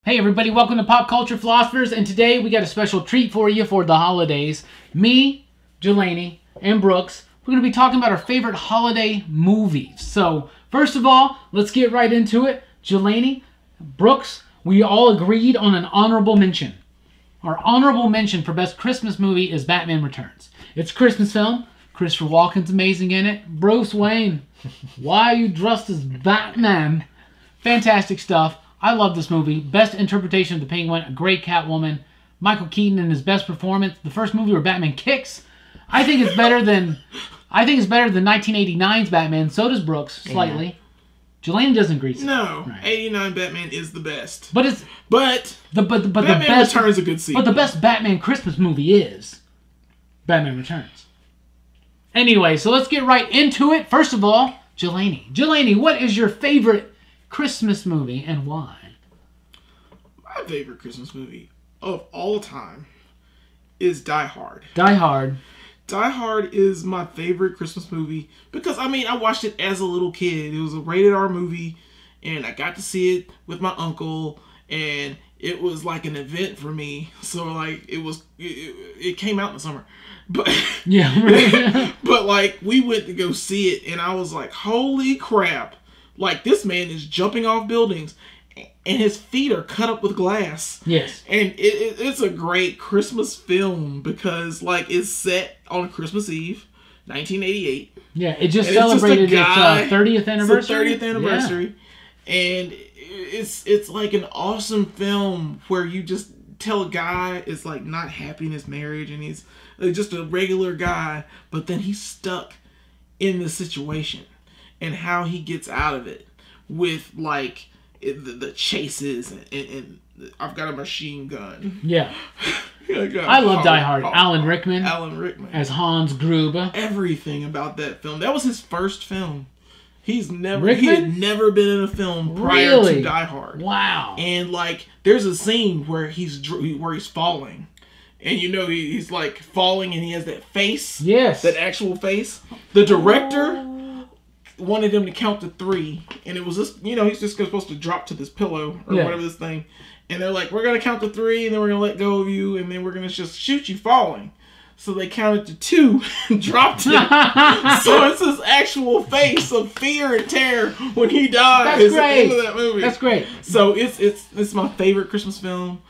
Hey everybody, welcome to Pop Culture Philosophers, and today we got a special treat for you for the holidays. Me, Jelani, and Brooks, we're going to be talking about our favorite holiday movies. So, first of all, let's get right into it. Jelani, Brooks, we all agreed on an honorable mention. Our honorable mention for best Christmas movie is Batman Returns. It's a Christmas film. Christopher Walken's amazing in it. Bruce Wayne, why are you dressed as Batman? Fantastic stuff. I love this movie. Best interpretation of the Penguin, a great Catwoman. Michael Keaton in his best performance. The first movie where Batman kicks. I think it's better than 1989's Batman. So does Brooks, slightly. Yeah. Jelani doesn't agree. No, right. 89 Batman is the best. But Batman the best, Returns is a good sequel. But the best Batman Christmas movie is Batman Returns. Anyway, so let's get right into it. First of all, Jelani, what is your favorite Christmas movie and why? My favorite Christmas movie of all time is Die Hard. Die Hard. Die Hard is my favorite Christmas movie because, I watched it as a little kid. It was a rated R movie, and I got to see it with my uncle, and it was like an event for me. So, like, it came out in the summer. But yeah, but, like, we went to go see it, and I was like, holy crap. Like, this man is jumping off buildings, and his feet are cut up with glass. Yes. And it's a great Christmas film because, like, it's set on Christmas Eve, 1988. Yeah, it just celebrated its 30th anniversary. It's 30th anniversary. Yeah. And it's like an awesome film where you just tell a guy is, like, not happy in his marriage, and he's just a regular guy, but then he's stuck in the situation. And how he gets out of it with, like, the chases and I've got a machine gun. Yeah. I love Die Hard. Alan Rickman as Hans Gruber. Everything about that film. That was his first film. He had Rickman? never been in a film prior to Die Hard. Wow. And, like, there's a scene where he's falling. And he's like falling and he has that face. Yes. That actual face. The director wanted him to count to 3, and it was just, he's just supposed to drop to this pillow or whatever this thing, and they're like, we're gonna count to 3, and then we're gonna let go of you, and then we're gonna just shoot you falling. So they counted to 2 and dropped him. So it's his actual face of fear and terror when he dies. That's great. At the end of that movie. That's great. So it's my favorite Christmas film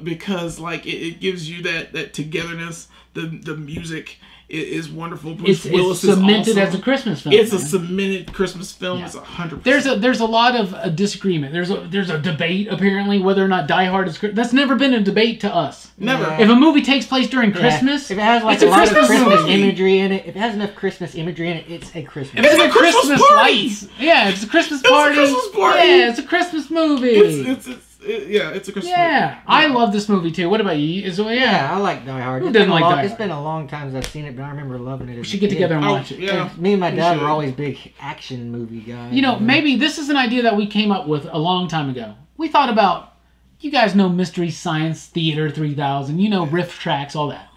because, like, it gives you that togetherness. The music is wonderful. Bruce Willis is cemented awesome. as a Christmas film. It's a cemented Christmas film. Yeah. It's 100%. There's a lot of disagreement. There's a debate apparently whether or not Die Hard is. That's never been a debate to us. Never. Yeah. If a movie takes place during Christmas, if it has like a lot of Christmas imagery in it, if it has enough Christmas imagery in it, it's a Christmas. If it's a Christmas lights. Yeah, it's a Christmas party. It's a Christmas party. Yeah, it's a Christmas movie. It's a Christmas movie. Yeah, I love this movie too. What about you? Yeah, I like Die Hard. Who doesn't like Die Hard? It's been a long time since I've seen it, but I remember loving it. We should get together and watch it. Yeah. Me and my dad were always big action movie guys. Maybe this is an idea that we came up with a long time ago. We thought about, you guys know Mystery Science Theater 3000, riff tracks, all that.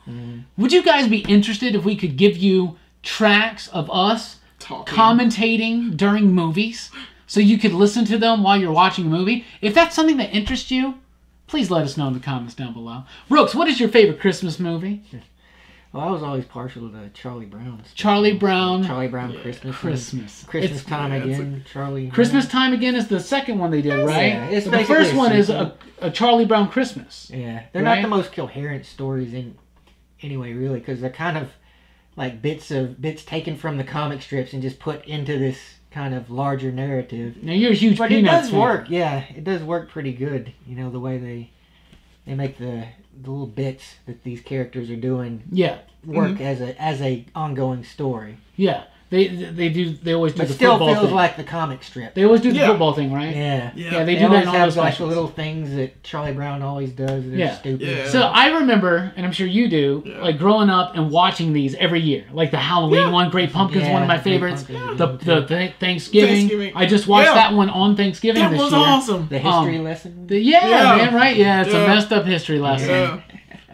Would you guys be interested if we could give you tracks of us commentating during movies? So you could listen to them while you're watching a movie. If that's something that interests you, please let us know in the comments down below. Brooks, what is your favorite Christmas movie? Well, I was always partial to Charlie Brown. Charlie Brown Christmas. Christmas Time Again. Christmas Time Again is the second one they did, right? Yeah, it's the first one is a Charlie Brown Christmas. Yeah, they're not the most coherent stories anyway, really, because they're kind of like bits taken from the comic strips and just put into this kind of larger narrative. Now you're a huge but Peanuts it does work. Yeah, it does work pretty good. The way they make the little bits that these characters are doing. Yeah, work as a ongoing story. Yeah. They always do but the still football feels thing. like the comic strip. They always do the football thing, right? Yeah. They do that in all have those like specials. the little things that Charlie Brown always does. They're stupid. Yeah. So I remember, and I'm sure you do, like growing up and watching these every year. Like the Halloween one, Great Pumpkin's one of my favorites. The Thanksgiving. I just watched that one on Thanksgiving this year. That was awesome. The history lesson. Man, right? Yeah, it's a messed up history lesson. Yeah.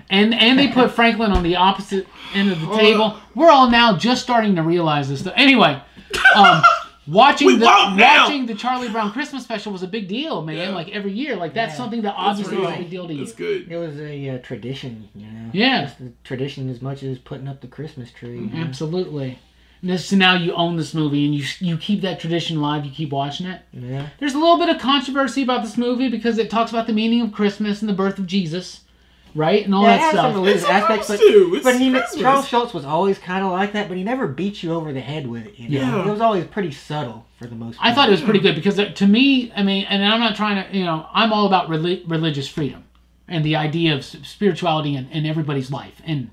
And they put Franklin on the opposite end of the table. We're all now just starting to realize this stuff. Anyway, watching the Charlie Brown Christmas special was a big deal, man. Yeah. Like every year, like that's something that obviously was a big deal to you. It's good. It was a tradition, you know. Yeah, it's a tradition as much as putting up the Christmas tree. Mm-hmm. Absolutely. And so now you own this movie and you keep that tradition alive. You keep watching it. Yeah. There's a little bit of controversy about this movie because it talks about the meaning of Christmas and the birth of Jesus. Right? And all that stuff. Some religious aspects, but Charles Schultz was always kind of like that, but he never beat you over the head with it. You know? Yeah. It was always pretty subtle for the most part. I thought it was pretty good because to me, I mean, and I'm not trying to, I'm all about religious freedom and the idea of spirituality in everybody's life. And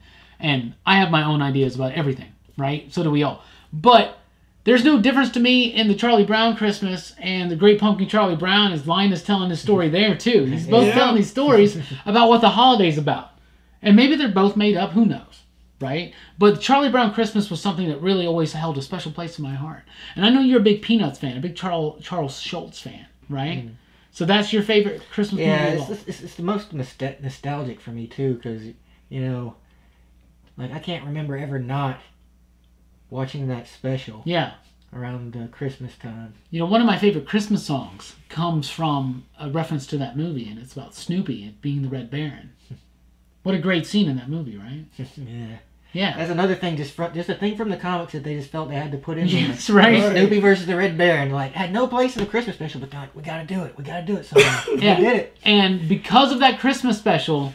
I have my own ideas about everything, right? So do we all. But there's no difference to me in the Charlie Brown Christmas and the Great Pumpkin Charlie Brown, as Linus telling his story there too. He's both telling these stories about what the holiday's about. And maybe they're both made up, who knows, right? But Charlie Brown Christmas was something that really always held a special place in my heart. And I know you're a big Peanuts fan, a big Charles Schultz fan, right? Mm. So that's your favorite Christmas movie? Yeah, it's the most nostalgic for me too, because, like I can't remember ever not watching that special. Yeah. Around Christmas time. One of my favorite Christmas songs comes from a reference to that movie, and it's about Snoopy and being the Red Baron. What a great scene in that movie, right? Yeah. Yeah. That's another thing, just a thing from the comics that they just felt they had to put in there. Yes, right. Snoopy versus the Red Baron, had no place in the Christmas special, but they're like, we gotta do it somehow. Yeah. We did it. And because of that Christmas special,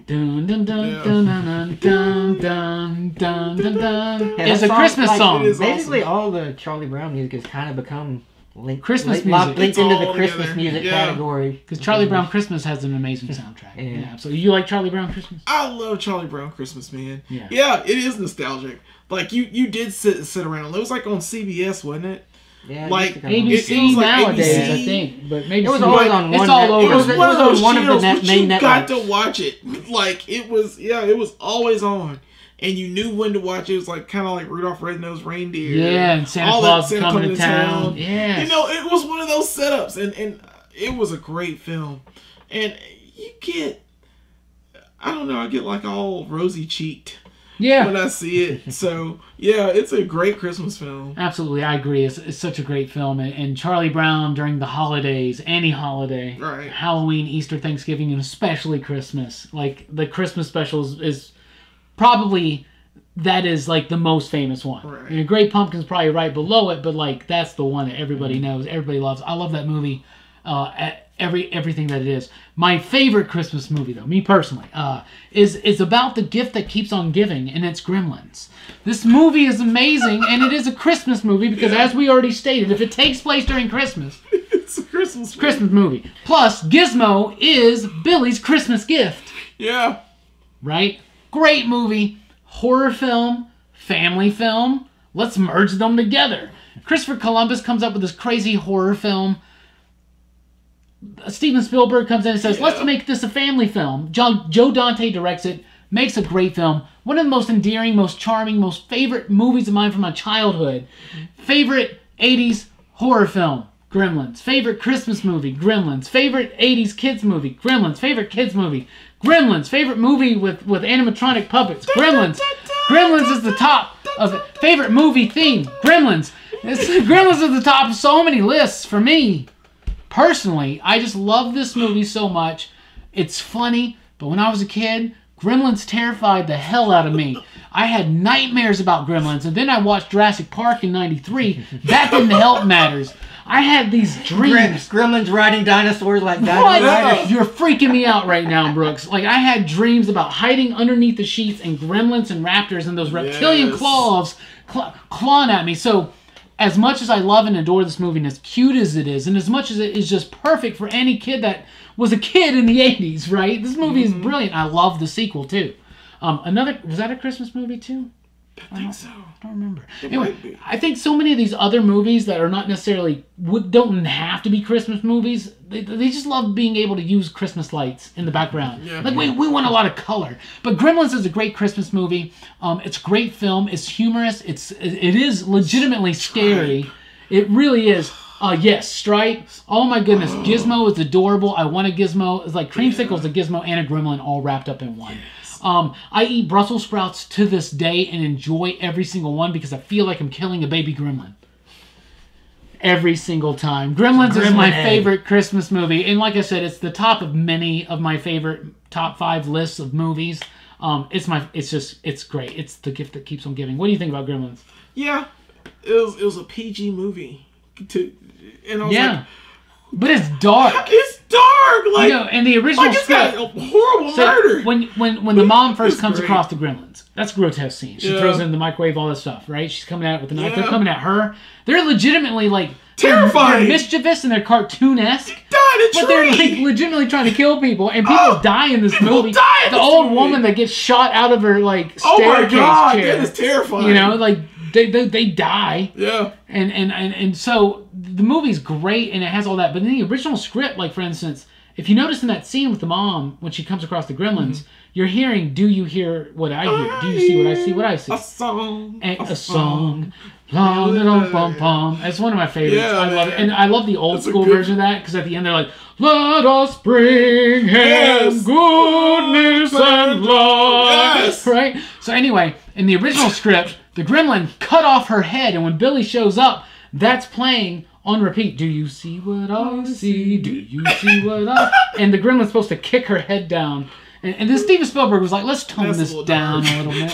dun dun dun dun dun dun dun dun dun dun. It's a Christmas song. Basically, all the Charlie Brown music has kind of become linked into the Christmas music category. Because Charlie Brown Christmas has an amazing soundtrack. Yeah, so you like Charlie Brown Christmas? I love Charlie Brown Christmas, man. Yeah, it is nostalgic. Like you did sit around. It was like on CBS, wasn't it? Yeah, like ABC nowadays, ABC. I think, but maybe it was always on one. It's all over. It was one of those channels, but you networks. Got to watch it. Like it was always on, and you knew when to watch it. It was like kind of like Rudolph Red-Nosed Reindeer. Yeah, and Santa Claus coming to town. Yeah, it was one of those setups, and it was a great film, and you get, I don't know, I get like all rosy cheeked. Yeah. When I see it. So, yeah, it's a great Christmas film. Absolutely. I agree. It's such a great film. And Charlie Brown during the holidays, any holiday, right. Halloween, Easter, Thanksgiving, and especially Christmas. Like, the Christmas specials is probably, that is like the most famous one. Right. And Great Pumpkin's probably right below it, but like, that's the one that everybody knows, everybody loves. I love that movie. Everything that it is. My favorite Christmas movie, though, me personally, is about the gift that keeps on giving, and it's Gremlins. This movie is amazing, and it is a Christmas movie because, as we already stated, if it takes place during Christmas, it's a Christmas movie. Plus, Gizmo is Billy's Christmas gift. Yeah. Right? Great movie. Horror film. Family film. Let's merge them together. Christopher Columbus comes up with this crazy horror film. Steven Spielberg comes in and says, let's make this a family film. Joe Dante directs it, makes a great film. One of the most endearing, most charming, most favorite movies of mine from my childhood. Favorite 80s horror film, Gremlins. Favorite Christmas movie, Gremlins. Favorite 80s kids movie, Gremlins. Favorite kids movie, Gremlins. Favorite movie with animatronic puppets, Gremlins. Gremlins is the top of it. Favorite movie theme, Gremlins. Gremlins is the top of so many lists for me. Personally, I just love this movie so much. It's funny, but when I was a kid, Gremlins terrified the hell out of me. I had nightmares about Gremlins, and then I watched Jurassic Park in '93. That didn't help matters. I had these dreams. Gremlins riding dinosaurs like dino riders. You're freaking me out right now, Brooks. Like, I had dreams about hiding underneath the sheets and gremlins and raptors and those reptilian claws clawing at me. So, as much as I love and adore this movie, and as cute as it is, and as much as it is just perfect for any kid that was a kid in the 80s, right? This movie is brilliant. I love the sequel, too. Was that a Christmas movie, too? I think so. I don't remember. Anyway, I think so many of these other movies that are not necessarily, don't have to be Christmas movies, they just love being able to use Christmas lights in the background. Yeah. Like, we want a lot of color. But Gremlins is a great Christmas movie. It's a great film. It's humorous. It is legitimately scary. It really is. Yes, Stripe. Oh my goodness. Gizmo is adorable. I want a Gizmo. It's like Creamsicle's a Gizmo and a Gremlin all wrapped up in one. Yes. I eat Brussels sprouts to this day and enjoy every single one because I feel like I'm killing a baby gremlin. every single time. Gremlins is my Gremlin. favorite Christmas movie, and like I said, it's the top of many of my favorite top 5 lists of movies. It's great. It's the gift that keeps on giving. What do you think about Gremlins? Yeah, it was a PG movie. And I was like, but it's dark. it's dark. Like, And the original it's script. got a horrible murder. When the mom first It's comes great. across the Gremlins, that's a grotesque scene. She throws it in the microwave, all that stuff, right? She's coming at it with a knife. Yeah. They're coming at her. They're legitimately like Terrifying. They're mischievous and they're cartoonesque. But they're like legitimately trying to kill people, and people die in this movie. The old woman that gets shot out of her like staircase chair. That is terrifying. You know, like they die. Yeah. And so the movie's great and it has all that. But in the original script, like for instance, if you notice in that scene with the mom when she comes across the Gremlins, you're hearing, "Do you hear what I hear? Do you see what I see? What I see?" A song. A song. That's one of my favorites. Yeah, I love it. man. And I love the old school good- version of that because at the end they're like, "Let us bring him goodness and light." Yes. Right? So anyway, in the original script, the gremlin cut off her head, and when Billy shows up, that's playing on repeat. "Do you see what I see? Do you see what I..." And the gremlin's supposed to kick her head down. And then Steven Spielberg was like, "Let's tone That's a this little down dark. a little bit."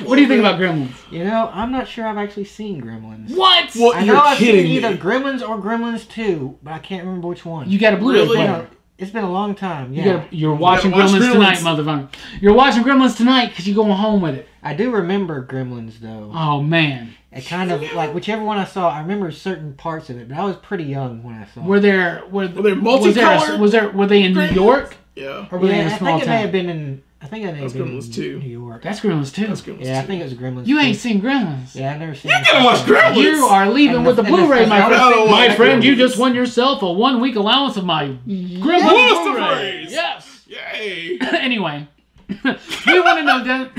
What do you think about Gremlins? You know, I'm not sure I've actually seen Gremlins. What? What? I know You're I've seen kidding either me. Gremlins or Gremlins 2, but I can't remember which one. You got a Blu-ray Really? player. It's been a long time. Yeah, You're watching watch Gremlins tonight, Gremlins. motherfucker. You're watching Gremlins tonight because you're going home with it. I do remember Gremlins though. Oh, man. It kind of like whichever one I saw. I remember certain parts of it, but I was pretty young when I saw. Were there... Were they multicolored? Were they in New Gremlins? York? Yeah. Or were they in Yeah, a I small think it may town? have been in. I think it may have That's been Gremlins in 2. New York. That's Gremlins too. That's Gremlins. Yeah, I too. think it was Gremlins. You 2. ain't seen Gremlins. Yeah, I've never seen. You it. gotta watch Gremlins. You are leaving And with the the- and the- Blu-ray, my and the- friend. Oh, My my friend, you goodness. just won yourself a 1-week allowance of my Gremlins Yes, the Blu-ray. phrase. Yes. Yay. Anyway, we want to know down...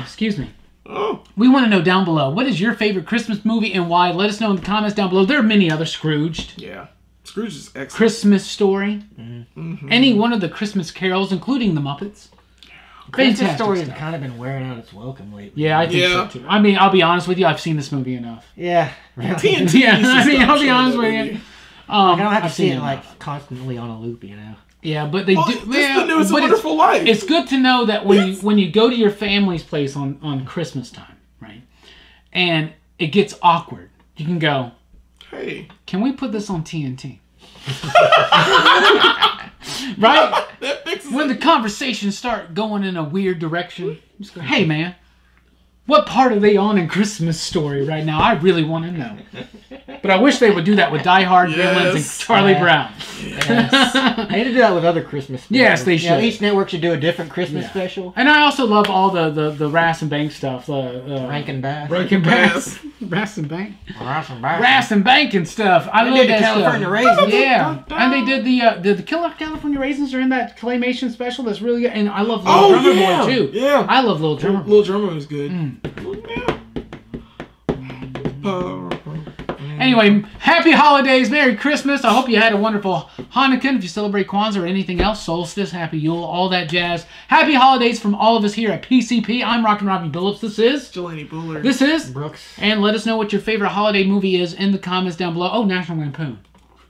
Excuse me. Oh. We want to know down below, what is your favorite Christmas movie and why? Let us know in the comments down below. There are many other Scrooged. Yeah. Scrooge is excellent. Christmas Story. Mm-hmm. Any one of the Christmas carols, including the Muppets. Christmas Fantastic Story has stuff. kind of been wearing out its welcome lately. Yeah, I think Yeah. so too. I mean, I'll be honest with you, I've seen this movie enough. Yeah. Really. TNT Yeah, used to I mean, stop I'll be showing honest that with you. movie. I don't have to I've see seen it enough. like constantly on a loop, you know. Yeah, but they Well, do. this is Yeah, the new It's a but Wonderful Life. It's good to know that when you go to your family's place on Christmas time, right, and it gets awkward, you can go, Hey. "Can we put this on TNT?" Right? That fixes When it. the conversations start going in a weird direction, just go, "Hey man, what part are they on in Christmas Story right now? I really want to know." But I wish they would do that with Die Hard, Gremlins, and Yes. Charlie Brown. I need to do that with other Christmas specials. Yes, they You know, should. each network should do a different Christmas Yeah. special. And I also love all the Rass and Bank stuff. Rankin Bass. Rankin Bass. Bass. Rass and Bank. Rass and Bass. Rass and Bank and stuff. I They love did the that California stuff. Raisins. Yeah. And they did the Killer California Raisins are in that claymation special that's really good. And I love Little Oh, Drummer yeah. Boy too. Yeah. I love Little Drummer Boy. Little Drummer was good. Mm. Yeah. Anyway, happy holidays, Merry Christmas. I hope you had a wonderful Hanukkah. If you celebrate Kwanzaa or anything else, Solstice, Happy Yule, all that jazz. Happy holidays from all of us here at PCP. I'm Rockin' Robbie Billups. This is... Jelani Bullard. This is... Brooks. And let us know what your favorite holiday movie is in the comments down below. Oh, National Lampoon.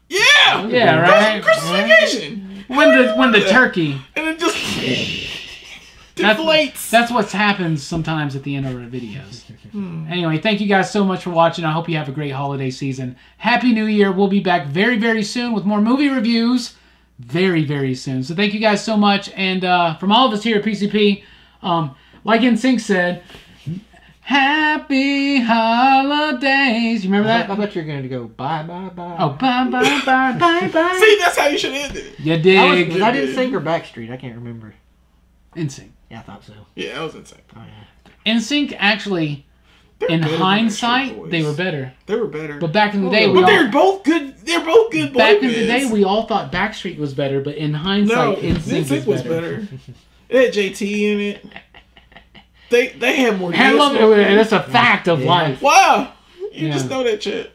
Yeah. Yeah, right? Christmas Vacation. When the turkey... And it just That's, deflates. that's what happens sometimes at the end of our videos. Anyway, thank you guys so much for watching. I hope you have a great holiday season. Happy New Year. We'll be back very, very soon with more movie reviews. Very, very soon. So thank you guys so much. And from all of us here at PCP, like NSYNC said, Happy Holidays. You remember I that? thought you were going to go bye, bye, bye. Oh, bye, bye, bye, bye, bye. See, that's how you should end it. You Was dig. I didn't sing or Backstreet? I can't remember. NSYNC. Yeah, I thought so. Yeah, that was insane. Oh, yeah. NSYNC actually, They're in better than hindsight, Backstreet Boys. they were better. They were better. But back in the day, But we But all... they're both good. They're both good boy Back in the bands. day, we all thought Backstreet was better, but in no, hindsight, NSYNC NSYNC was better. It had JT in it. They had more. I love dance it. That's a fact of Yeah. life. Wow, you Yeah. just know that shit.